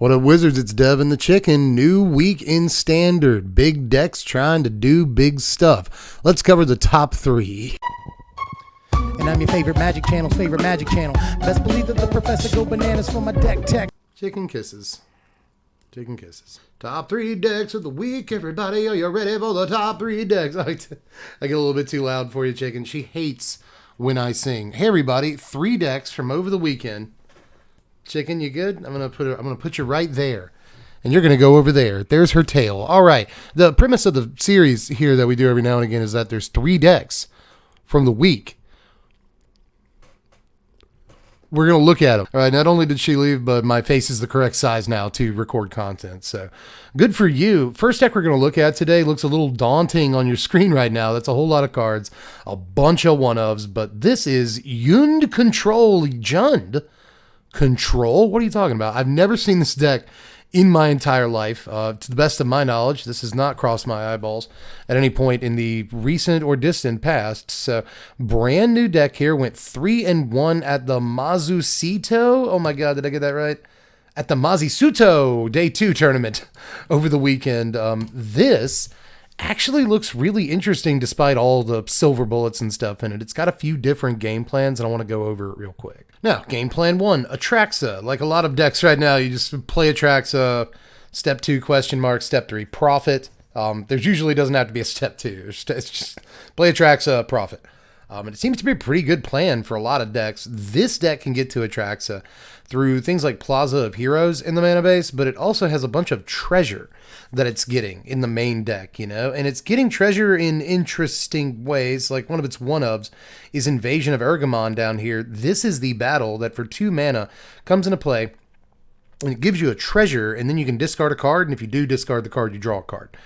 What up, Wizards? It's Dev and the Chicken. New week in Standard. Big decks trying to do big stuff. Let's cover the top three. And I'm your favorite Magic Channel's favorite Magic Channel. Best believe that the professor go bananas for my deck tech. Chicken kisses. Chicken kisses. Top three decks of the week, everybody. Are you ready for the top three decks? I get a little bit too loud for you, Chicken. She hates when I sing. Hey, everybody. 3 decks from over the weekend. Chicken, you good? I'm gonna put you right there, and you're gonna go over there. There's her tail. All right. The premise of the series here that we do every now and again is that there's 3 decks from the week. We're gonna look at them. All right. Not only did she leave, but my face is the correct size now to record content. So good for you. First deck we're gonna look at today looks a little daunting on your screen right now. That's a whole lot of cards, a bunch of one-ofs, but this is Jund Control? What are you talking about? I've never seen this deck in my entire life. To the best of my knowledge, this has not crossed my eyeballs at any point in the recent or distant past. So, brand new deck here. Went 3-1 at the Mazzucito. Oh my God, did I get that right? At the Mazzucito Day 2 tournament over the weekend. This actually looks really interesting despite all the silver bullets and stuff in it. It's got a few different game plans, and I want to go over it real quick. Now, game plan 1, Atraxa. Like a lot of decks right now, you just play Atraxa, step 2, question mark, step 3, profit. There's usually doesn't have to be a step 2. It's just play Atraxa, profit. And it seems to be a pretty good plan for a lot of decks. This deck can get to Atraxa through things like Plaza of Heroes in the mana base, but it also has a bunch of treasure that it's getting in the main deck, you know? And it's getting treasure in interesting ways. Like one of its one-ofs is Invasion of Ergamon down here. This is the battle that for 2 mana comes into play, and it gives you a treasure, and then you can discard a card, and if you do discard the card, you draw a card.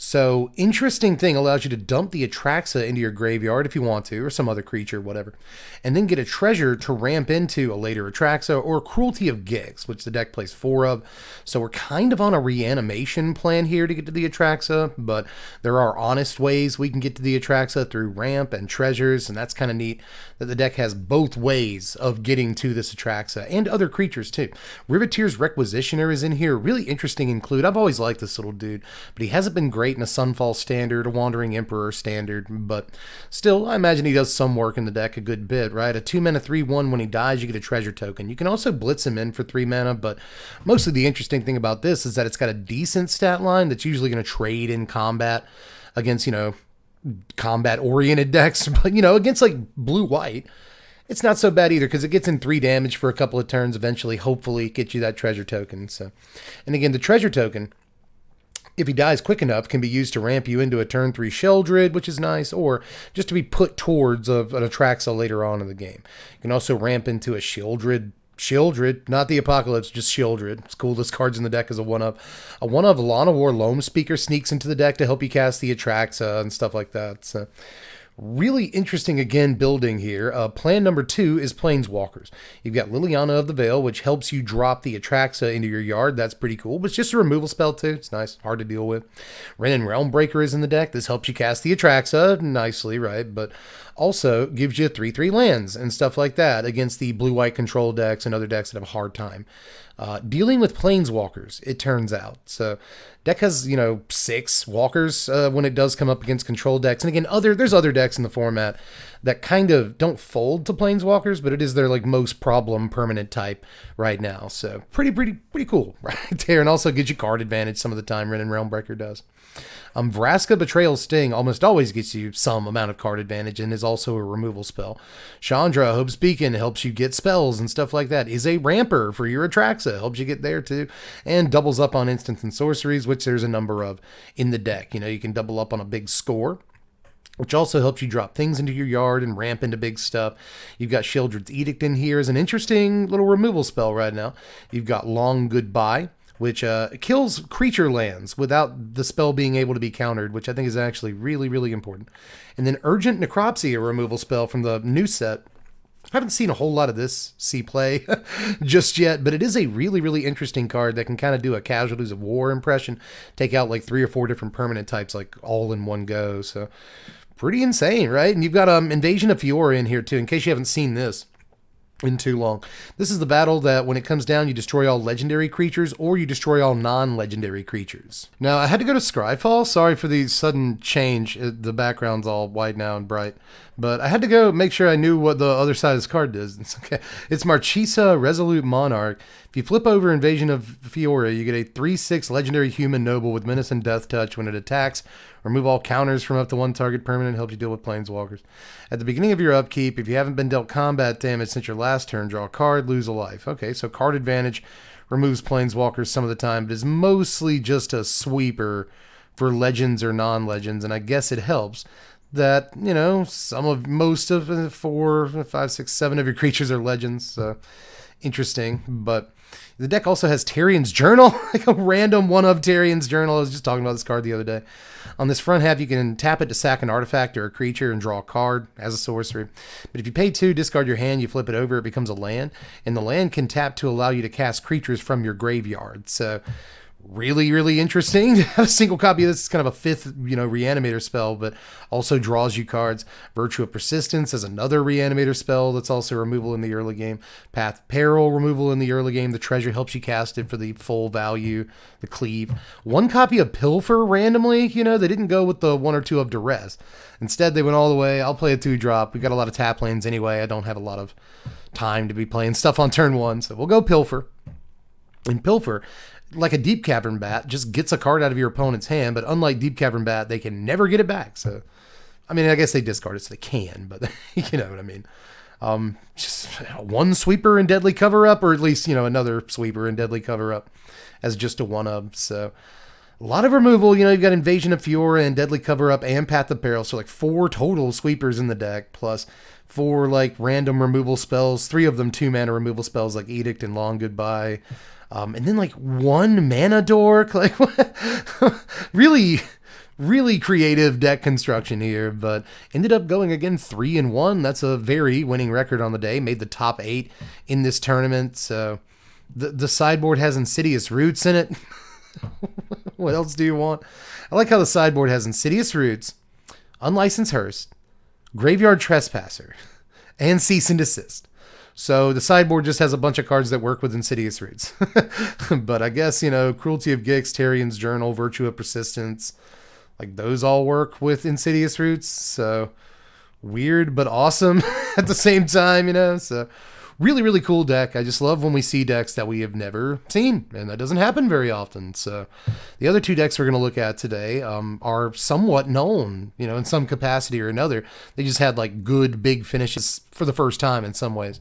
So, interesting thing, allows you to dump the Atraxa into your graveyard if you want to, or some other creature, whatever, and then get a treasure to ramp into a later Atraxa or Cruelty of Gix, which the deck plays 4 of. So we're kind of on a reanimation plan here to get to the Atraxa, but there are honest ways we can get to the Atraxa through ramp and treasures, and that's kind of neat that the deck has both ways of getting to this Atraxa, and other creatures too. Riveteer's Requisitioner is in here, really interesting include. I've always liked this little dude, but he hasn't been great in a Sunfall standard, a Wandering Emperor standard, but still, I imagine he does some work in the deck a good bit, right? A 2-mana 3/1, when he dies, you get a treasure token. You can also blitz him in for 3 mana, but mostly the interesting thing about this is that it's got a decent stat line that's usually going to trade in combat against, you know, combat-oriented decks, but, you know, against, like, blue-white, it's not so bad either because it gets in 3 damage for a couple of turns, eventually, hopefully, get you that treasure token. So, and again, the treasure token, if he dies quick enough, can be used to ramp you into a turn 3 Sheldred, which is nice, or just to be put towards an Atraxa later on in the game. You can also ramp into a Sheldred, not the Apocalypse, just Sheldred. It's coolest cards in the deck is a one-of. A one-of Lana War Loam Speaker sneaks into the deck to help you cast the Atraxa and stuff like that. So, really interesting, again, building here. Plan number 2 is Planeswalkers. You've got Liliana of the Veil, which helps you drop the Atraxa into your yard. That's pretty cool, but it's just a removal spell too. It's nice, hard to deal with. Wrenn and Realmbreaker is in the deck. This helps you cast the Atraxa nicely, right? But also gives you 3/3 lands and stuff like that against the blue-white control decks and other decks that have a hard time dealing with Planeswalkers, it turns out. So deck has, you know, 6 walkers when it does come up against control decks. And again, there's other decks in the format that kind of don't fold to Planeswalkers, but it is their like most problem permanent type right now. So pretty cool right there. And also gives you card advantage some of the time. Wrenn and Realmbreaker does. Vraska Betrayal Sting almost always gets you some amount of card advantage and is also a removal spell. Chandra Hope's Beacon helps you get spells and stuff like that. Is a ramper for your Atraxa, helps you get there too, and doubles up on instants and sorceries, which there's a number of in the deck. You know, you can double up on a big score, which also helps you drop things into your yard and ramp into big stuff. You've got Sheldred's Edict in here as an interesting little removal spell right now. You've got Long Goodbye, which kills creature lands without the spell being able to be countered, which I think is actually really important. And then Urgent Necropsy, a removal spell from the new set. I haven't seen a whole lot of this see play just yet, but it is a really interesting card that can kind of do a Casualties of War impression, take out like 3 or 4 different permanent types like all in one go. So pretty insane, right? And you've got Invasion of Fiora in here too, in case you haven't seen this. in too long. This is the battle that when it comes down, you destroy all legendary creatures or you destroy all non-legendary creatures. Now, I had to go to Scryfall. Sorry for the sudden change. The background's all white now and bright. But I had to go make sure I knew what the other side of this card does. It's okay. It's Marchesa, Resolute Monarch. If you flip over Invasion of Fiora, you get a 3/6 legendary human noble with Menace and Death Touch. When it attacks, remove all counters from up to one target permanent. Helps you deal with planeswalkers. At the beginning of your upkeep, if you haven't been dealt combat damage since your last turn, draw a card, lose a life. Okay, so card advantage removes planeswalkers some of the time, but is mostly just a sweeper for legends or non-legends, and I guess it helps that, you know, most of 4, 5, 6, 7 of your creatures are legends. So interesting. But the deck also has Tarian's Journal, like a random one of Tarian's Journal. I was just talking about this card the other day. On this front half, you can tap it to sack an artifact or a creature and draw a card as a sorcery. But if you pay 2, discard your hand, you flip it over, it becomes a land. And the land can tap to allow you to cast creatures from your graveyard. So really, really interesting to have a single copy of this. It's kind of a 5th, reanimator spell, but also draws you cards. Virtue of Persistence is another reanimator spell that's also removal in the early game. Path of Peril, removal in the early game. The treasure helps you cast it for the full value. The cleave. 1 copy of Pilfer randomly, they didn't go with the 1 or 2 of Duress. Instead, they went all the way. I'll play a 2-drop. We've got a lot of tap lanes anyway. I don't have a lot of time to be playing stuff on turn 1, so we'll go Pilfer. And Pilfer, like a Deep Cavern Bat, just gets a card out of your opponent's hand, but unlike Deep Cavern Bat, they can never get it back. So, I mean, I guess they discard it so they can, but you know what I mean. Just 1 sweeper and Deadly Cover-Up, or at least, another sweeper and Deadly Cover-Up as just a 1-of. So, a lot of removal. You've got Invasion of Fiora and Deadly Cover-Up and Path of Peril, so like 4 total sweepers in the deck, plus 4 like random removal spells, 3 of them 2-mana removal spells like Edict and Long Goodbye. And then like 1 mana dork, like really, really creative deck construction here, but ended up going again 3-1. That's a very winning record on the day. Made the top 8 in this tournament. So the sideboard has Insidious Roots in it. What else do you want? I like how the sideboard has Insidious Roots, Unlicensed Hearse, Graveyard Trespasser, and Cease and Desist. So the sideboard just has a bunch of cards that work with Insidious Roots. But I guess, Cruelty of Gix, Tarian's Journal, Virtue of Persistence, like those all work with Insidious Roots. So weird, but awesome at the same time, So really, really cool deck. I just love when we see decks that we have never seen, and that doesn't happen very often. So the other 2 decks we're going to look at today are somewhat known, in some capacity or another. They just had like good big finishes for the first time in some ways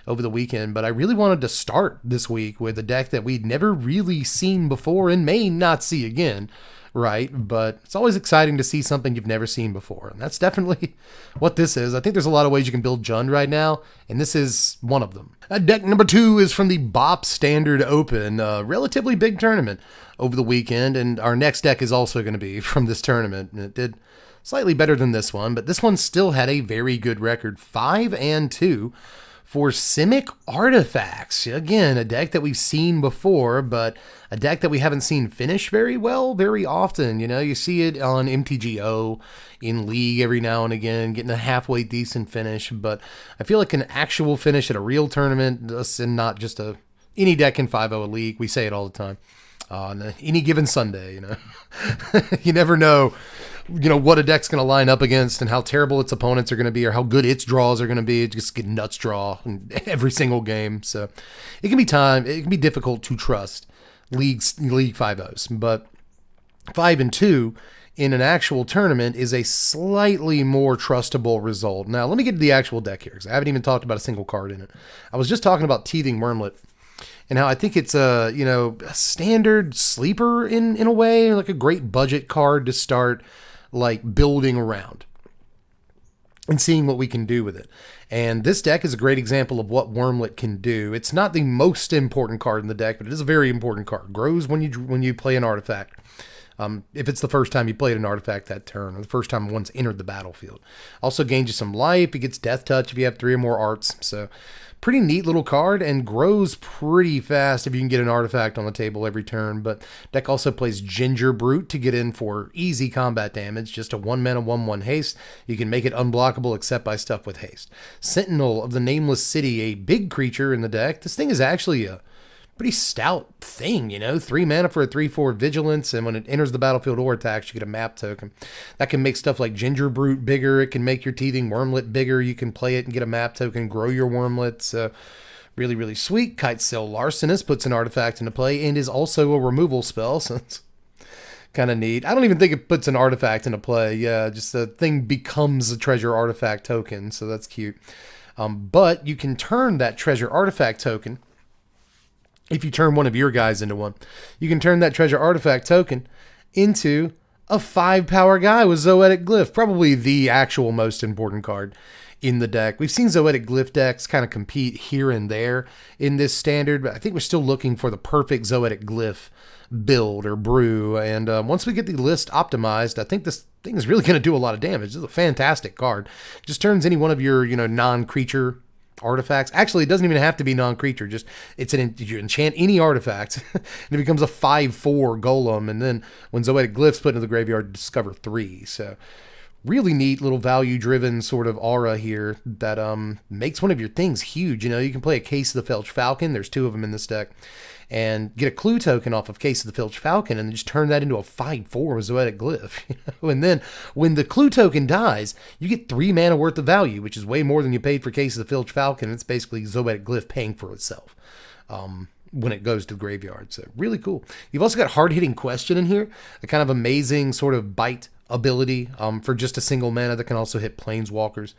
over the weekend. But I really wanted to start this week with a deck that we'd never really seen before and may not see again, right? But it's always exciting to see something you've never seen before, and that's definitely what this is. I think there's a lot of ways you can build Jund right now, and this is one of them. Deck number 2 is from the BOP Standard Open, a relatively big tournament over the weekend, and our next deck is also going to be from this tournament, and it did slightly better than this one, but this one still had a very good record, 5-2. For Simic Artifacts. Again, a deck that we've seen before, but a deck that we haven't seen finish very well very often. You see it on MTGO, in League every now and again, getting a halfway decent finish, but I feel like an actual finish at a real tournament, and not just any deck in 5-0 League. We say it all the time. On any given Sunday, you never know what a deck's going to line up against and how terrible its opponents are going to be or how good its draws are going to be. It just get nuts draw in every single game. So it can be difficult to trust League 5-0s, but 5-2 in an actual tournament is a slightly more trustable result. Now, let me get to the actual deck here, because I haven't even talked about a single card in it. I was just talking about Teething Wormlet and how I think it's a standard sleeper in a way, like a great budget card to start like building around and seeing what we can do with it. And this deck is a great example of what Wormlet can do. It's not the most important card in the deck, but it is a very important card. Grows when you play an artifact. If it's the first time you played an artifact that turn, or the first time one's entered the battlefield. Also gains you some life. It gets Death Touch if you have 3 or more arts. So pretty neat little card and grows pretty fast if you can get an artifact on the table every turn. But deck also plays Ginger Brute to get in for easy combat damage, just a 1-mana 1/1 haste. You can make it unblockable except by stuff with haste. Sentinel of the Nameless City, a big creature in the deck. This thing is actually a pretty stout thing, 3 mana for a 3/4 vigilance, and when it enters the battlefield or attacks, you get a map token. That can make stuff like Ginger Brute bigger. It can make your Teething Wormlet bigger. You can play it and get a map token, grow your wormlets. Really, really sweet. Kitesail Larcenist puts an artifact into play and is also a removal spell, so it's kind of neat. I don't even think it puts an artifact into play. Yeah, just the thing becomes a treasure artifact token, so that's cute. But you can turn that treasure artifact token. If you turn one of your guys into one, you can turn that treasure artifact token into a 5-power guy with Zoetic Glyph, probably the actual most important card in the deck. We've seen Zoetic Glyph decks kind of compete here and there in this standard, but I think we're still looking for the perfect Zoetic Glyph build or brew. And once we get the list optimized, I think this thing is really going to do a lot of damage. This is a fantastic card. It just turns any one of your, non-creature artifacts. Actually, it doesn't even have to be non-creature. Just you enchant any artifact, and it becomes a 5/4 golem. And then when Zoetic Glyph's put into the graveyard, discover 3. So really neat little value-driven sort of aura here that makes one of your things huge. You can play a Case of the Felch Falcon. There's 2 of them in this deck. And get a clue token off of Case of the Filch Falcon and then just turn that into a 5/4 with Zoetic Glyph. And then when the clue token dies, you get 3 mana worth of value, which is way more than you paid for Case of the Filch Falcon. It's basically Zoetic Glyph paying for itself when it goes to the graveyard. So really cool. You've also got Hard-Hitting Question in here, a kind of amazing sort of bite ability for just a single mana that can also hit Planeswalkers.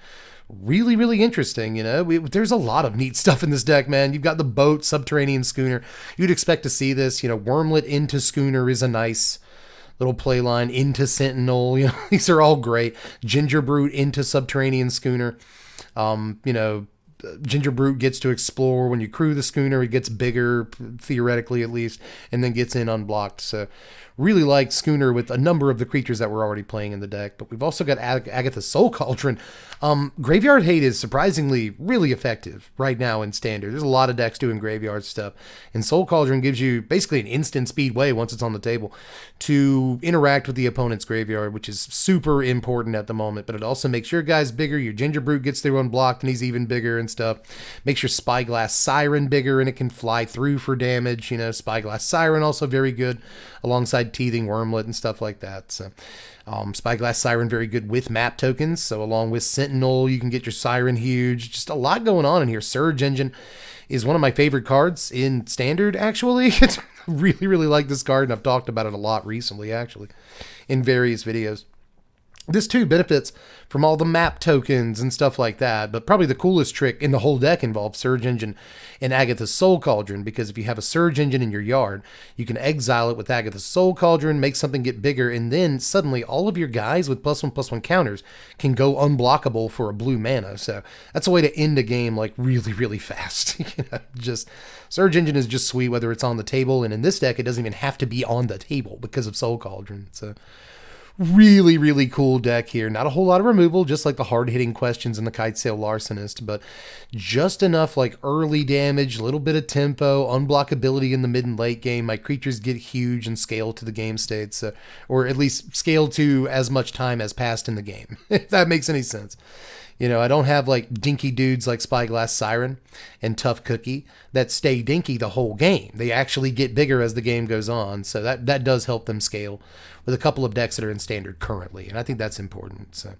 Really, really interesting, There's a lot of neat stuff in this deck, man. You've got the boat, Subterranean Schooner. You'd expect to see this, Wormlet into Schooner is a nice little play line, into Sentinel. These are all great. Ginger Brute into Subterranean Schooner. Ginger Brute gets to explore. When you crew the schooner, it gets bigger, theoretically at least, and then gets in unblocked. So really like Schooner with a number of the creatures that we're already playing in the deck. But we've also got Agatha's Soul Cauldron. Graveyard Hate is surprisingly really effective right now in Standard. There's a lot of decks doing graveyard stuff. And Soul Cauldron gives you basically an instant speed way once it's on the table to interact with the opponent's graveyard, which is super important at the moment. But it also makes your guys bigger. Your Ginger Brute gets through unblocked and he's even bigger and stuff. Makes your Spyglass Siren bigger and it can fly through for damage. Spyglass Siren also very good alongside Teething Wormlet and stuff like that. So Spyglass Siren very good with map tokens. So along with Sentinel, you can get your Siren huge. Just a lot going on in here. Surge Engine is one of my favorite cards in Standard, actually. Really, really like this card, and I've talked about it a lot recently, actually, in various videos. This too benefits from all the map tokens and stuff like that, but probably the coolest trick in the whole deck involves Surge Engine and Agatha's Soul Cauldron, because if you have a Surge Engine in your yard, you can exile it with Agatha's Soul Cauldron, make something get bigger, and then suddenly all of your guys with +1/+1 counters can go unblockable for a blue mana. So that's a way to end a game like really, really fast. Just Surge Engine is just sweet, whether it's on the table, and in this deck it doesn't even have to be on the table because of Soul Cauldron. So really, really cool deck here. Not a whole lot of removal, just like the hard-hitting questions and the Kitesail Larcenist, but just enough like early damage, a little bit of tempo, unblockability in the mid and late game. My creatures get huge and scale to the game states, or at least scale to as much time as passed in the game, if that makes any sense. I don't have like dinky dudes like Spyglass Siren and Tough Cookie that stay dinky the whole game. They actually get bigger as the game goes on, so that does help them scale with a couple of decks that are in Standard currently, and I think that's important. So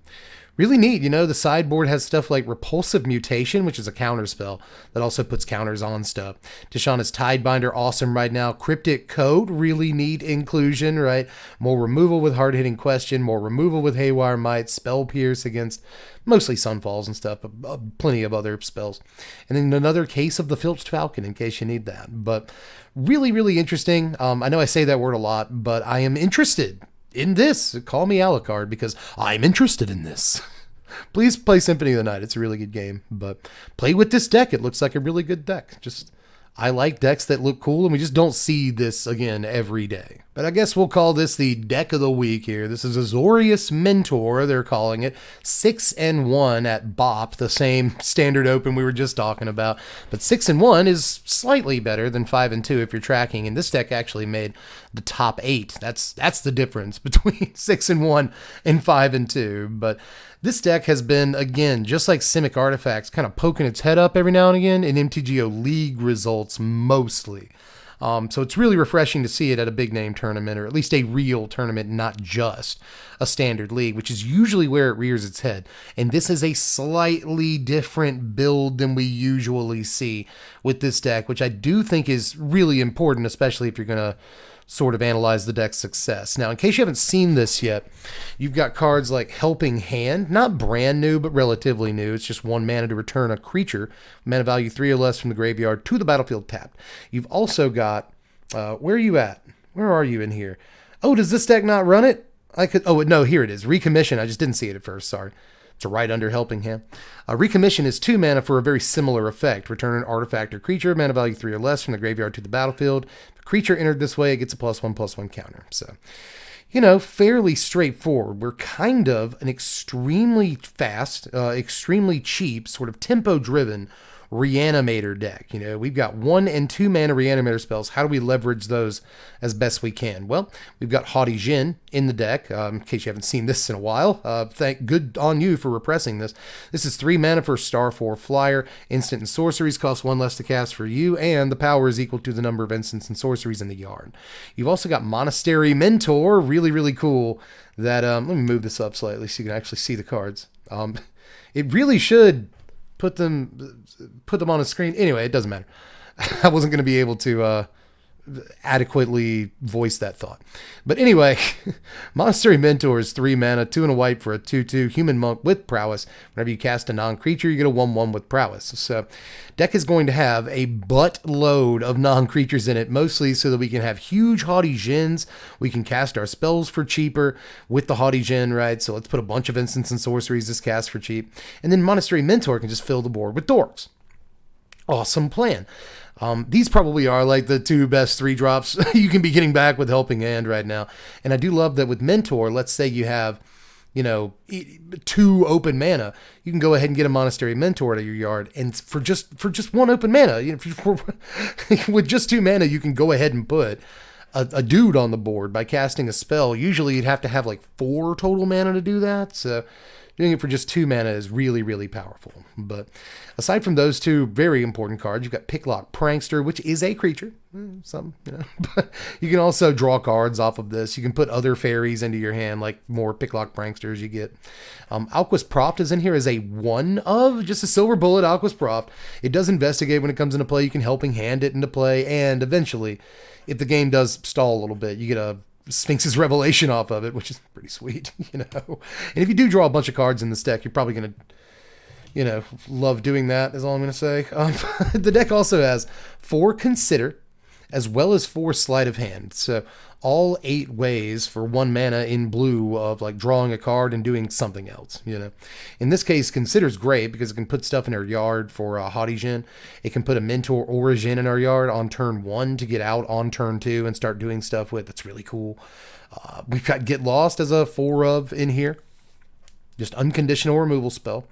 really neat. The sideboard has stuff like Repulsive Mutation, which is a counter spell that also puts counters on stuff. Tishana's Tidebinder, awesome right now. Cryptic Code, really neat inclusion, right? More removal with Hard-Hitting Question, more removal with Haywire Might, Spell Pierce against mostly Sunfalls and stuff, but plenty of other spells. And then another Case of the Filched Falcon in case you need that. But really, really interesting. I know I say that word a lot, but I am interested in this. Call me Alucard because I'm interested in this. Please play Symphony of the Night. It's a really good game, but play with this deck. It looks like a really good deck. I like decks that look cool, and we just don't see this again every day. But I guess we'll call this the deck of the week here. This is Azorius Mentor, they're calling it. 6-1 at BOP, the same standard open we were just talking about. But 6-1 is slightly better than 5-2 if you're tracking. And this deck actually made the top 8. That's the difference between 6-1 and 5-2. But this deck has been, again, just like Simic Artifacts, kind of poking its head up every now and again in MTGO League results mostly. So it's really refreshing to see it at a big name tournament, or at least a real tournament, not just a standard league, which is usually where it rears its head. And this is a slightly different build than we usually see with this deck, which I do think is really important, especially if you're going to sort of analyze the deck's success. Now, in case you haven't seen this yet, you've got cards like Helping Hand, not brand new, but relatively new. It's just 1 mana to return a creature, mana value 3 or less from the graveyard to the battlefield tapped. You've also got, where are you at? Where are you in here? Oh, does this deck not run it? No, here it is. Recommission. I just didn't see it at first, sorry. It's right under Helping Hand. Recommission is 2 mana for a very similar effect. Return an artifact or creature, mana value 3 or less from the graveyard to the battlefield. If a creature entered this way, it gets a +1/+1 counter. So, fairly straightforward. We're kind of an extremely fast, extremely cheap, sort of tempo-driven Reanimator deck. We've got 1 and 2 mana Reanimator spells. How do we leverage those as best we can? Well, we've got Haughty Djinn in the deck. In case you haven't seen this in a while, good on you for repressing this. This is 3 mana for a star 4 flyer. Instant and sorceries cost 1 less to cast for you, and the power is equal to the number of instants and sorceries in the yard. You've also got Monastery Mentor, really, really cool. That let me move this up slightly so you can actually see the cards. It really should put them on a screen. Anyway, it doesn't matter. I wasn't going to be able to adequately voice that thought. But anyway, Monastery Mentor is 3 mana, 2 and a white for a 2/2 human monk with prowess. Whenever you cast a non-creature, you get a 1/1 with prowess. So deck is going to have a buttload of non-creatures in it, mostly so that we can have huge Haughty Djinns. We can cast our spells for cheaper with the Haughty Djinn, right? So let's put a bunch of instants and sorceries to cast for cheap. And then Monastery Mentor can just fill the board with dorks. Awesome plan. These probably are like the 2 best 3 drops you can be getting back with Helping Hand right now. And I do love that with Mentor, let's say you have, 2 open mana, you can go ahead and get a Monastery Mentor out of your yard. And for just 1 open mana, with just 2 mana, you can go ahead and put a dude on the board by casting a spell. Usually you'd have to have like 4 total mana to do that. So doing it for just 2 mana is really, really powerful. But aside from those 2 very important cards, you've got Picklock Prankster, which is a creature. But you can also draw cards off of this. You can put other fairies into your hand, like more Picklock Pranksters you get. Alquist Proft is in here as a 1 of, just a silver bullet Alquist Proft. It does investigate when it comes into play. You can Helping Hand it into play. And eventually, if the game does stall a little bit, you get a Sphinx's Revelation off of it, which is pretty sweet, And if you do draw a bunch of cards in this deck, you're probably going to, love doing that, is all I'm going to say. The deck also has 4 Consider, as well as 4 Sleight of Hand. So all 8 ways for 1 mana in blue of like drawing a card and doing something else, In this case, Consider's great because it can put stuff in our yard for a Haughty Djinn. It can put a Mentor or a Djinn in our yard on turn 1 to get out on turn 2 and start doing stuff with. That's really cool. We've got Get Lost as a 4 of in here. Just unconditional removal spell.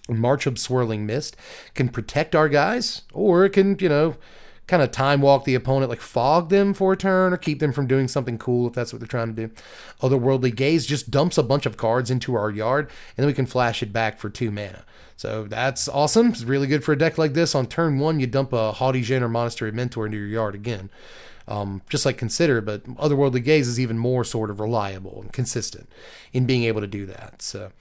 March of Swirling Mist can protect our guys, or it can, kind of time walk the opponent, like fog them for a turn or keep them from doing something cool if that's what they're trying to do. Otherworldly Gaze just dumps a bunch of cards into our yard, and then we can flash it back for 2 mana. So that's awesome. It's really good for a deck like this. On turn 1, you dump a Haughty Djinn or Monastery Mentor into your yard again. Just like Consider, but Otherworldly Gaze is even more sort of reliable and consistent in being able to do that. So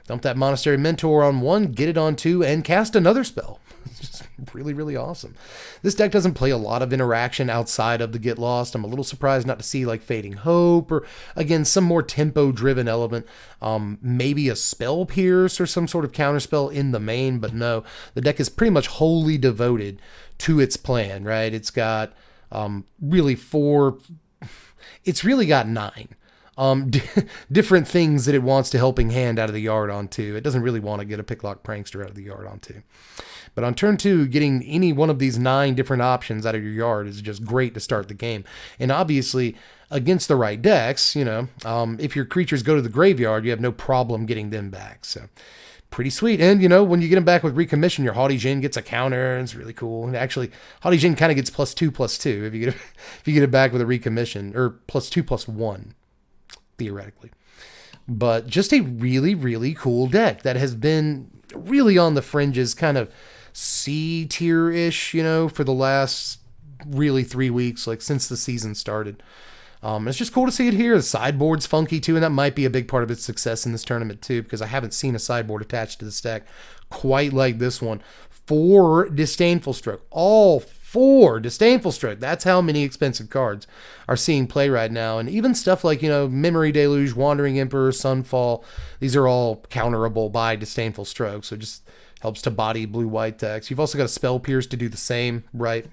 dump that Monastery Mentor on 1, get it on 2, and cast another spell. It's just really, really awesome. This deck doesn't play a lot of interaction outside of the Get Lost. I'm a little surprised not to see like Fading Hope or, again, some more tempo-driven element. Maybe a Spell Pierce or some sort of counterspell in the main, but no. The deck is pretty much wholly devoted to its plan, right? It's got really 4... It's really got 9. different things that it wants to helping hand out of the yard onto. It doesn't really want to get a Picklock Prankster out of the yard onto. But on turn 2, getting any one of these 9 different options out of your yard is just great to start the game. And obviously, against the right decks, if your creatures go to the graveyard, you have no problem getting them back. So pretty sweet. And, when you get them back with Recommission, your Haughty Djinn gets a counter, and it's really cool. And actually, Haughty Djinn kind of gets +2/+2 if you get it back with a Recommission, or +2/+1, theoretically. But just a really, really cool deck that has been really on the fringes, kind of C tier-ish, for the last really 3 weeks, like since the season started. It's just cool to see it here. The sideboard's funky too, and that might be a big part of its success in this tournament too, because I haven't seen a sideboard attached to this deck quite like this one. 4 Disdainful Stroke. All 4 Disdainful Stroke. That's how many expensive cards are seeing play right now. And even stuff like, Memory Deluge, Wandering Emperor, Sunfall, these are all counterable by Disdainful Stroke. So just helps to body blue-white decks. You've also got a Spell Pierce to do the same, right?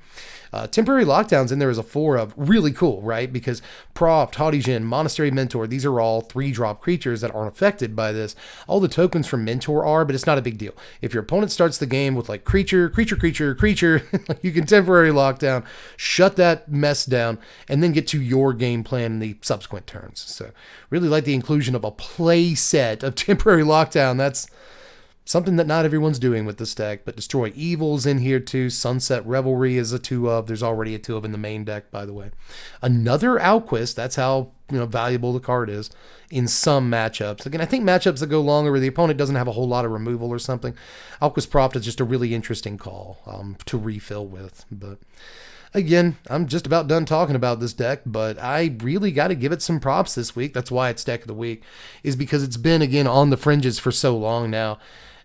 Temporary Lockdown's in there as a 4 of. Really cool, right? Because Proft, Haughty Djinn, Monastery Mentor, these are all 3-drop creatures that aren't affected by this. All the tokens from Mentor are, but it's not a big deal. If your opponent starts the game with like creature, you can Temporary Lockdown, shut that mess down, and then get to your game plan in the subsequent turns. So really like the inclusion of a play set of Temporary Lockdown. That's something that not everyone's doing with this deck, but Destroy Evil's in here too. Sunset Revelry is a 2 of. There's already a 2 of in the main deck, by the way. Another Alquist, that's how valuable the card is in some matchups. Again, I think matchups that go longer where the opponent doesn't have a whole lot of removal or something, Alquist Proft is just a really interesting call to refill with. But again, I'm just about done talking about this deck, but I really got to give it some props this week. That's why it's Deck of the Week, is because it's been, again, on the fringes for so long now.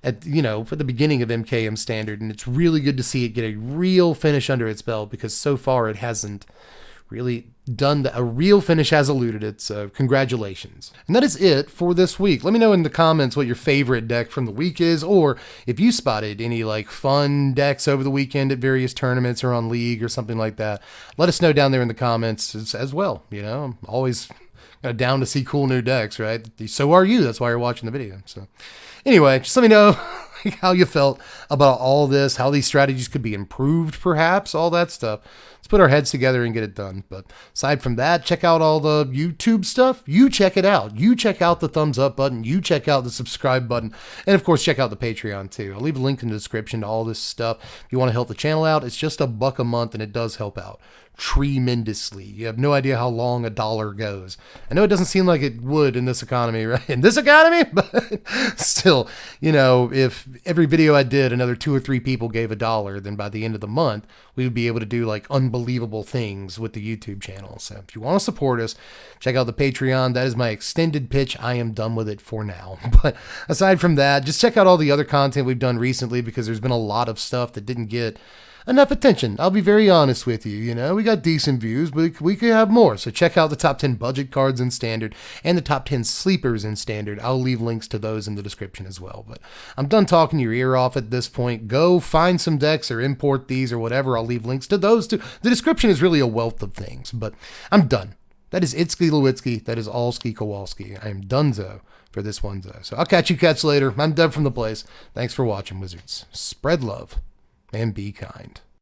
At the beginning of MKM Standard, and it's really good to see it get a real finish under its belt, because so far it hasn't really done that. A real finish has eluded it, so congratulations. And that is it for this week. Let me know in the comments what your favorite deck from the week is, or if you spotted any fun decks over the weekend at various tournaments or on League or something like that. Let us know down there in the comments as well. I'm always down to see cool new decks, right? So are you. That's why you're watching the video. So anyway, just let me know how you felt about all this, how these strategies could be improved, perhaps, all that stuff. Let's put our heads together and get it done. But aside from that, check out all the YouTube stuff. You check it out. You check out the thumbs up button. You check out the subscribe button. And of course, check out the Patreon too. I'll leave a link in the description to all this stuff. If you want to help the channel out, it's just $1 a month, and it does help out tremendously. You have no idea how long $1 goes. I know it doesn't seem like it would in this economy, right? In this economy, but still, if every video I did, another 2 or 3 people gave $1, then by the end of the month, we would be able to do unbelievable things with the YouTube channel. So if you want to support us, check out the Patreon. That is my extended pitch. I am done with it for now. But aside from that, just check out all the other content we've done recently, because there's been a lot of stuff that didn't get enough attention. I'll be very honest with you. We got decent views, but we could have more. So check out the top 10 budget cards in Standard and the top 10 sleepers in Standard. I'll leave links to those in the description as well. But I'm done talking your ear off at this point. Go find some decks or import these or whatever. I'll leave links to those too. The description is really a wealth of things, but I'm done. That is Itski Lewitsky. That is Allski Kowalski. I am donezo for this one, though. So I'll catch you cats later. I'm done from the place. Thanks for watching, Wizards. Spread love and be kind.